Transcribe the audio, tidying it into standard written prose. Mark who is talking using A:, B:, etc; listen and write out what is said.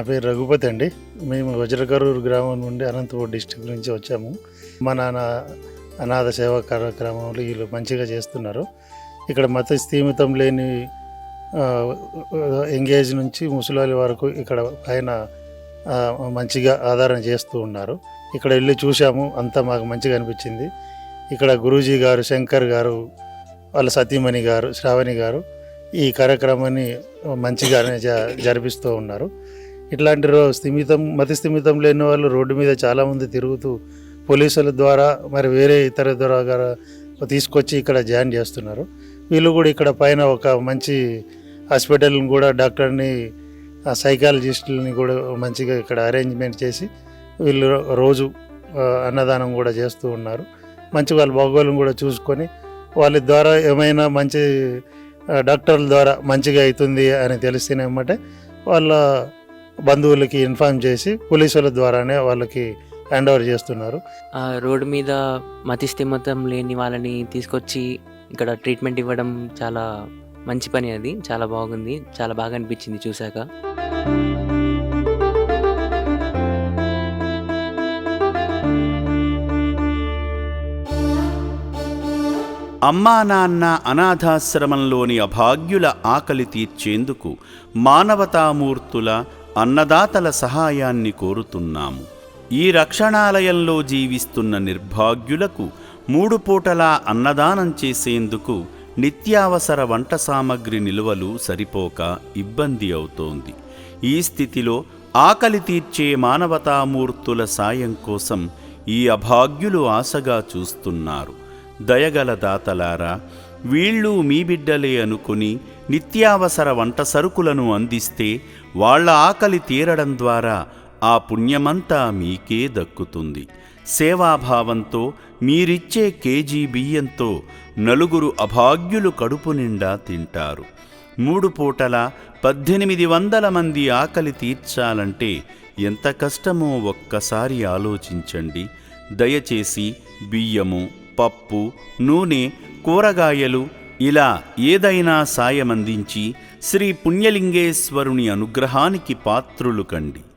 A: పేరు రఘుపతి అండి. మేము వజ్రకరూరు గ్రామం నుండి అనంతపూర్ డిస్ట్రిక్ట్ నుంచి వచ్చాము. మా నాన్న అనాథ సేవా కార్యక్రమాలు వీళ్ళు మంచిగా చేస్తున్నారు. ఇక్కడ మత స్థీమితం లేని ఎంగేజ్ నుంచి ముసలి వరకు ఇక్కడ పైన మంచిగా ఆదరణ చేస్తూ ఉన్నారు. ఇక్కడ వెళ్ళి చూసాము, అంతా మాకు మంచిగా అనిపించింది. ఇక్కడ గురూజీ గారు, శంకర్ గారు, వాళ్ళ సతీమణి గారు, శ్రావణి గారు ఈ కార్యక్రమాన్ని మంచిగానే జరిపిస్తూ ఉన్నారు. ఇట్లాంటి మత స్థిమితం లేని వాళ్ళు రోడ్డు మీద చాలామంది తిరుగుతూ పోలీసుల ద్వారా మరి వేరే ఇతర ద్వారా తీసుకొచ్చి ఇక్కడ జాయిన్ చేస్తున్నారు. వీళ్ళు కూడా ఇక్కడ పైన ఒక మంచి హాస్పిటల్ని కూడా డాక్టర్ని సైకాలజిస్టులని కూడా మంచిగా ఇక్కడ అరేంజ్మెంట్ చేసి వీళ్ళు రోజు అన్నదానం కూడా చేస్తూ ఉన్నారు. మంచి వాళ్ళ భౌగోళం కూడా చూసుకొని వాళ్ళ ద్వారా ఏమైనా మంచి డాక్టర్ల ద్వారా మంచిగా అవుతుంది అని తెలిస్తేనేమంటే వాళ్ళ బంధువులకి ఇన్ఫార్మ్ చేసి పోలీసుల ద్వారానే వాళ్ళకి హ్యాండ్ ఓవర్ చేస్తున్నారు.
B: రోడ్డు మీద మతిస్థిమితం లేని వాళ్ళని తీసుకొచ్చి ఇక్కడ ట్రీట్మెంట్ ఇవ్వడం చాలా మంచి పని. అది చాలా బాగుంది, చాలా బాగా అనిపించింది చూశాక.
C: అమ్మా నాన్న అనాథాశ్రమంలోని అభాగ్యుల ఆకలి తీర్చేందుకు మానవతామూర్తుల అన్నదాతల సహాయాన్ని కోరుతున్నాము. ఈ రక్షణాలయంలో జీవిస్తున్న నిర్భాగ్యులకు 3 పూటలా అన్నదానం చేసేందుకు నిత్యావసర వంట సామగ్రి నిల్వలు సరిపోక ఇబ్బంది అవుతోంది. ఈ స్థితిలో ఆకలి తీర్చే మానవతామూర్తుల సాయం కోసం ఈ అభాగ్యులు ఆశగా చూస్తున్నారు. దయగల దాతలారా, వీళ్ళు మీ బిడ్డలే అనుకుని నిత్యావసర వంట సరుకులను అందిస్తే వాళ్ల ఆకలి తీరడం ద్వారా ఆ పుణ్యమంతా మీకే దక్కుతుంది. సేవాభావంతో మీరిచ్చే కేజీ బియ్యంతో 4 అభాగ్యులు కడుపు నిండా తింటారు. 3 పూటల 1800 మంది ఆకలి తీర్చాలంటే ఎంత కష్టమో ఒక్కసారి ఆలోచించండి. దయచేసి బియ్యము, పప్పు, నూనె, కూరగాయలు ఇలా ఏదైనా సాయమందించి శ్రీ పుణ్యలింగేశ్వరుని అనుగ్రహానికి పాత్రులు కండి.